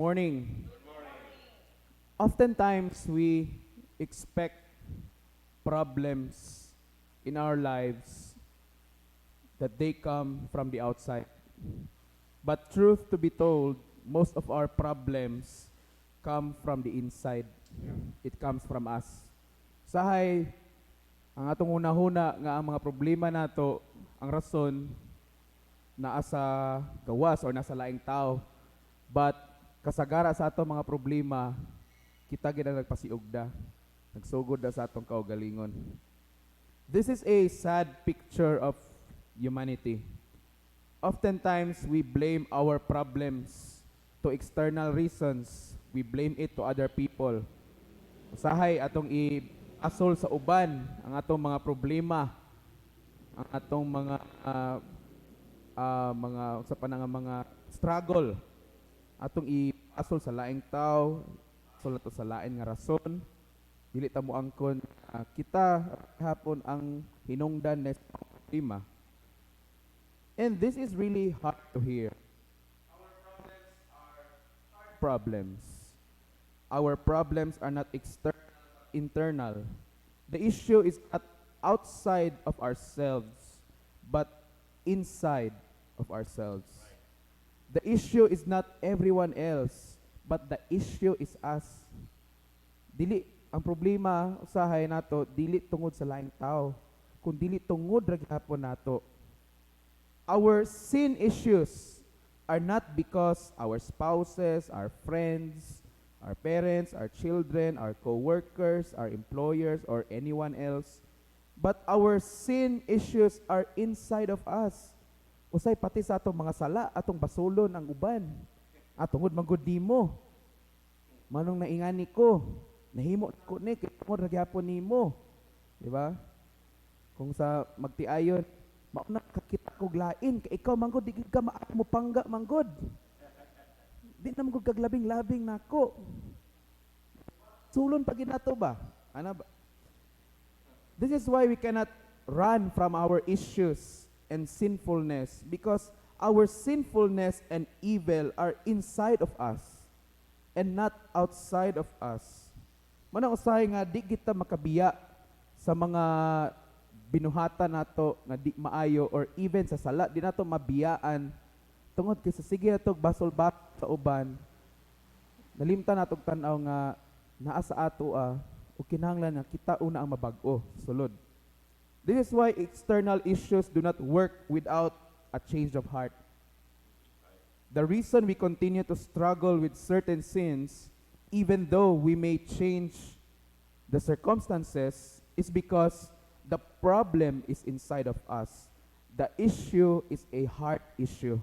Morning. Oftentimes, we expect problems in our lives that they come from the outside. But truth to be told, most of our problems come from the inside. It comes from us. Sahay, ang atong una-huna nga ang mga problema nato, ang rason naa sa gawas or nasa laing tao. But kasagara sa ato mga problema, kita gid ang nagpasiugda. Nagsugod na sa atong kaugalingon. This is a sad picture of humanity. Oftentimes, we blame our problems to external reasons. We blame it to other people. Usahay atong i-asol sa uban ang atong mga problema, ang atong mga sa panang mga struggle. Atong i-asol sa laing tao, asol nato sa lain nga rason. Dili ta mo angkon kita hapon ang hinungdan na problema. And this is really hard to hear. Our problems are hard problems. Our problems are not external, internal. The issue is not outside of ourselves, but inside of ourselves. The issue is not everyone else, but the issue is us. Dili ang problema usahay nato dili tungod sa laing tao, kun dili tungod ra gyapon nato. Our sin issues are not because our spouses, our friends, our parents, our children, our co-workers, our employers, or anyone else. But our sin issues are inside of us. Usay pati sa atong mga sala, atong basulon ang uban. Atungod manggod nimo. Manong naingani ko, nahimo ko ni kay tungod ra gyapon nimo. Di ba? Kung sa magtiayon, mauna kakita kog lain kay ikaw manggod di ka mo pangga manggod. Di na manggod kaglabing-labing nako. Sulon pa ginato ba? Ana ba? This is why we cannot run from our issues and sinfulness, because our sinfulness and evil are inside of us and not outside of us. Manang usahay nga di kita makabiya sa mga binuhatan nato nga di maayo or even sa sala di nato mabiyaan tungod kay sa sige nato basol bat sa uban. Nalimtan nato tan-aw nga naa sa ato o kinahanglan nga kita una ang mabag-o sulod. This is why external issues do not work without a change of heart. The reason we continue to struggle with certain sins, even though we may change the circumstances, is because the problem is inside of us. The issue is a heart issue.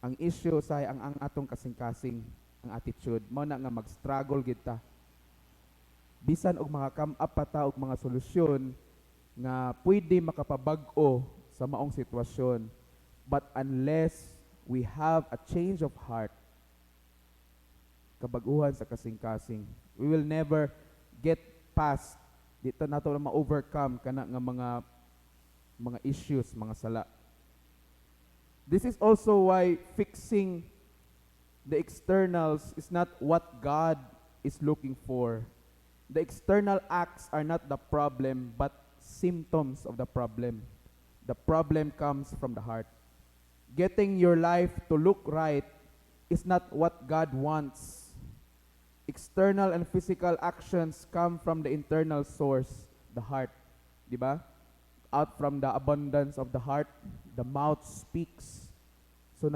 Ang issue say ang atong kasing-kasing, ang attitude. Mao na nga mag-struggle kita. Bisan og mga come up pa ta og mga solusyon nga pwede makapabag-o sa maong sitwasyon. But unless we have a change of heart, kabaguhan sa kasing-kasing, we will never get past dito nato na ma-overcome kana nga mga issues, mga sala. This is also why fixing the externals is not what God is looking for. The external acts are not the problem, but symptoms of the problem. The problem comes from the heart. Getting your life to look right is not what God wants. External and physical actions come from the internal source, the heart. Di ba? Out from the abundance of the heart, the mouth speaks. So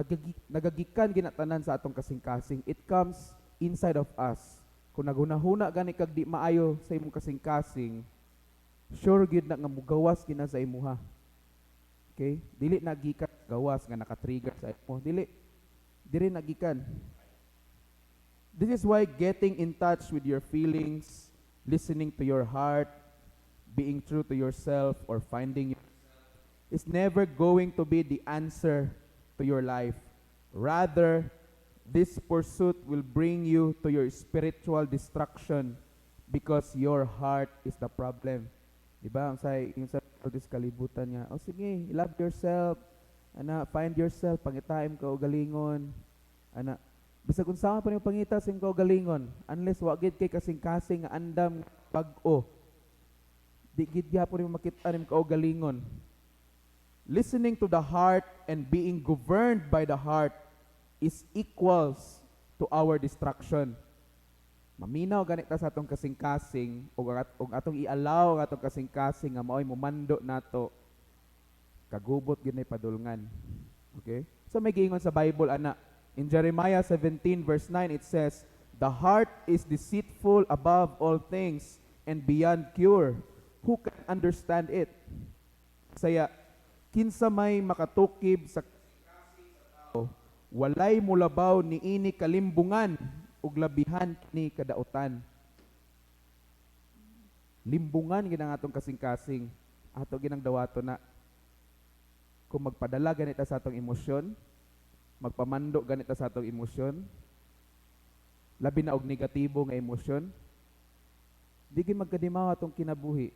nagagikan ginatanan sa atong kasing-kasing. It comes inside of us. Kung nagunahuna gani kag di maayo sa imong kasing-kasing, sure gid na nga mugawas gina sa imuha. Okay? Dili nagikan gawas nga naka-trigger sa imo. Dili nagikan. This is why getting in touch with your feelings, listening to your heart, being true to yourself, or finding yourself is never going to be the answer to your life. Rather, this pursuit will bring you to your spiritual destruction because your heart is the problem. Diba? Ang sa kalibutan niya, oh sige, love yourself. Ana, find yourself, pangitaim ka o galingon. Ana, Bisag unsa pa nimo pangita sa imong kaugalingon, unless wa gid kay kasing-kasing nga andam pag-o, di gid gyapon nimo makit-an imong kaugalingon. Listening to the heart and being governed by the heart is equals to our destruction. Maminaw ganit ta sa atong kasing-kasing ug atong i-allow nga atong kasing-kasing nga mao'y mumando nato. Kagubot gid nay padulngan. Okay? So may giingon sa Bible ana, in Jeremiah 17 verse 9 it says, "The heart is deceitful above all things and beyond cure. Who can understand it?" Saya kinsa may makatukib sa kasing sa tao, walay mulabaw niini kalimbungan ug labihan ni kadautan. Limbungan gid ang atong kasing-kasing, ato ginang dawaton na. Kung magpadala ganita sa atong emosyon, magpamando ganita sa atong emosyon, labi na og negatibo nga emosyon, di gid magkadimaw atong kinabuhi.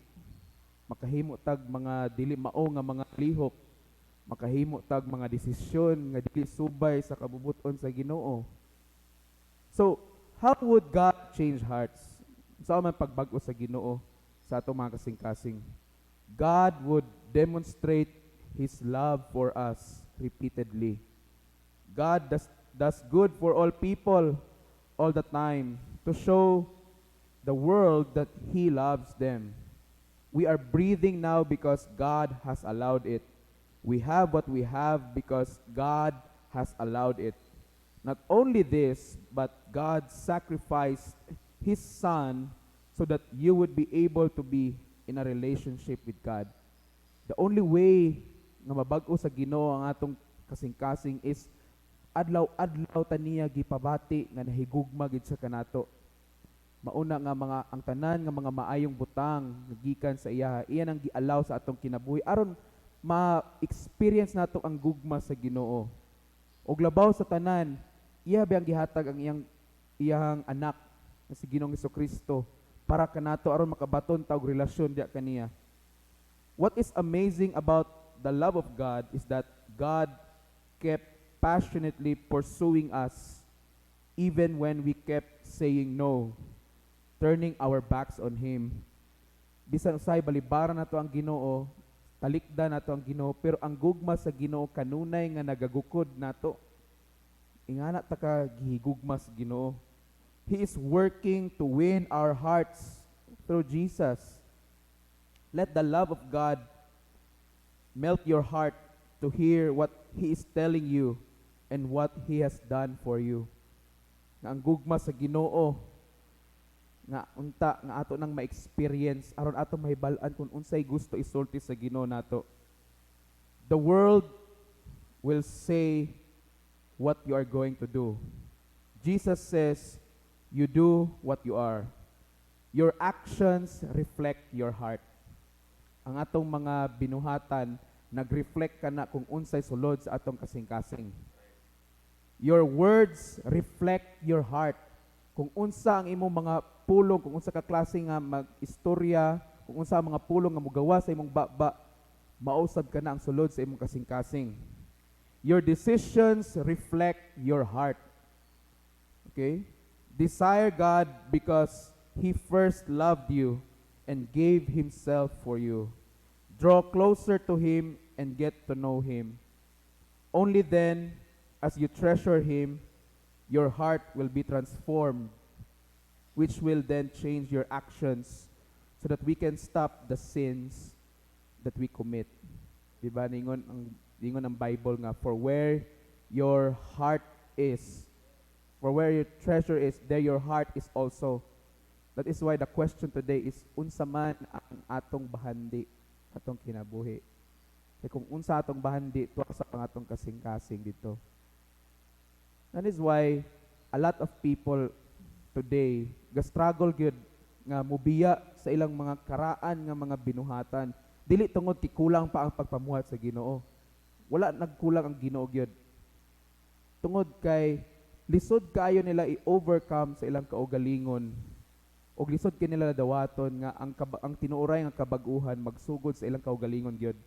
Makahimo tag mga dili mao nga mga lihok, makahimo tag mga desisyon nga dili subay sa kabubuton sa Ginoo. So, how would God change hearts? Sa man pagbag-o sa Ginoo sa atong mga kasing-kasing? God would demonstrate His love for us repeatedly. God does good for all people all the time to show the world that He loves them. We are breathing now because God has allowed it. We have what we have because God has allowed it. Not only this, but God sacrificed His Son so that you would be able to be in a relationship with God. The only way nga mabag-o sa Ginoo ang atong kasing-kasing is adlaw-adlaw taniya gipabati nga nahigugma gid sa kanato. Mauna nga ang tanan nga mga maayong butang nagikan sa iya, iyan ang gialaw sa atong kinabuhi aron ma-experience nato ang gugma sa Ginoo. Og labaw sa tanan, iya biyang gihatag ang iyang anak na si Ginoong Hesukristo para kanato aron makabaton ta og relasyon diya kaniya. What is amazing about the love of God is that God kept passionately pursuing us even when we kept saying no, turning our backs on Him. Bisan usay balibaran nato ang Ginoo, talikdan nato ang Ginoo, pero ang gugma sa Ginoo kanunay nga nagagukod nato. Ingana ta ka gihigugma sa Ginoo. He is working to win our hearts through Jesus. Let the love of God melt your heart to hear what He is telling you and what He has done for you. Nga ang gugma sa Ginoo nga unta nga ato nang ma-experience aron ato mahibal-an kung unsay gusto isulti sa Ginoo nato. The world will say what you are going to do. Jesus says, you do what you are. Your actions reflect your heart. Ang atong mga binuhatan nag-reflect kana kung unsay sulod sa atong kasing-kasing. Your words reflect your heart. Kung unsa ang imong mga pulong, kung unsa ka klase nga mag-istorya, kung unsa ang mga pulong nga mogawa sa imong baba, mausab ka na ang sulod sa imong kasing-kasing. Your decisions reflect your heart. Okay? Desire God because He first loved you and gave Himself for you. Draw closer to Him and get to know Him. Only then, as you treasure Him, your heart will be transformed, which will then change your actions so that we can stop the sins that we commit. Diba? Ningon ang Bible nga, for where your heart is, for where your treasure is, there your heart is also. That is why the question today is, unsa man ang atong bahandi, atong kinabuhi. Kaya kung unsa atong bahandi, tuwa sa pangatong kasing-kasing dito. That is why a lot of people today ga-struggle gyud nga mubiya sa ilang mga karaan nga mga binuhatan. Dili tungod kikulang pa ang pagpamuhat sa Ginoo. Wala nagkulang ang Ginoo gyud. Tungod kay lisod kaayo nila i-overcome sa ilang kaugalingon. Og lisod kay nila dawaton nga ang tinuoray nga kabag-uhan magsugod sa ilang kaugalingon gyud.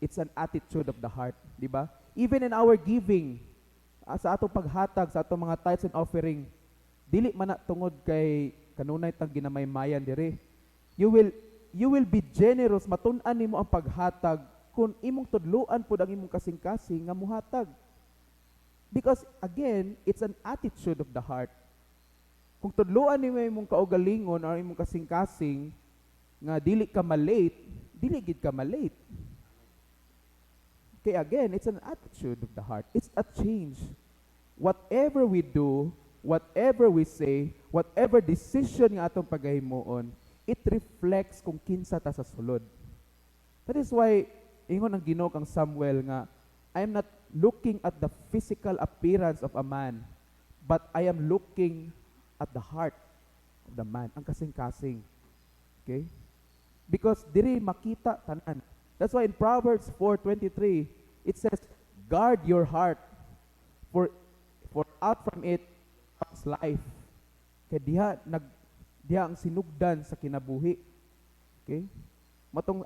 It's an attitude of the heart, di ba? Even in our giving, sa atong paghatag sa atong mga tithes and offering, dili man na tungod kay kanunay tang ginamay-mayan dire. You will be generous, matun-an nimo ang paghatag kung imong tudluan pud ang imong kasing-kasing nga muhatag. Because again, it's an attitude of the heart. Kung tudluan nimo imong kaugalingon or imong kasing-kasing nga dili ka malate, dili gid ka malate. Okay, again, it's an attitude of the heart. It's a change. Whatever we do, whatever we say, whatever decision nga atong paghimuon, it reflects kung kinsa ta sa sulod. That is why ingon ang Ginoo kang Samuel nga, I am not looking at the physical appearance of a man, but I am looking at the heart of the man, ang kasing-kasing. Okay? Because diri makita tanan. That's why in Proverbs 4:23, it says, guard your heart, for out from it comes life. Kaya diha ang sinugdan sa kinabuhi. Okay?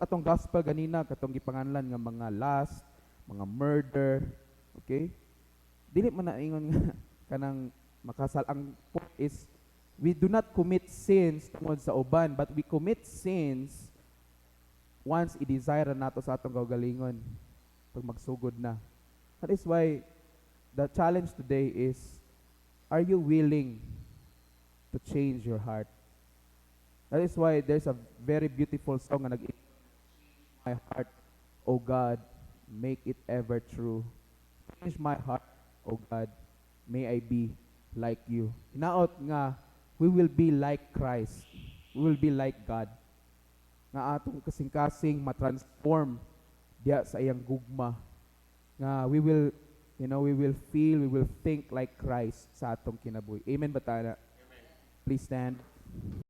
Atong gospel ganina, katong gipanganlan nga mga lust, mga murder, okay? Dili man na ingon nga kanang makasal. Ang point is, we do not commit sins tungod sa uban, but we commit sins once i-desire nato sa atong kaugalingon pag magsugod na. That is why the challenge today is, are you willing to change your heart? That is why there's a very beautiful song na my heart, O God, make it ever true. Change my heart, O God, may I be like you. Hinaot nga, we will be like Christ. We will be like God. Nga atong kasing-kasing matransform diya sa iyang gugma. Nga we will feel, we will think like Christ sa atong kinabuhi. Amen ba tayo? Amen. Please stand.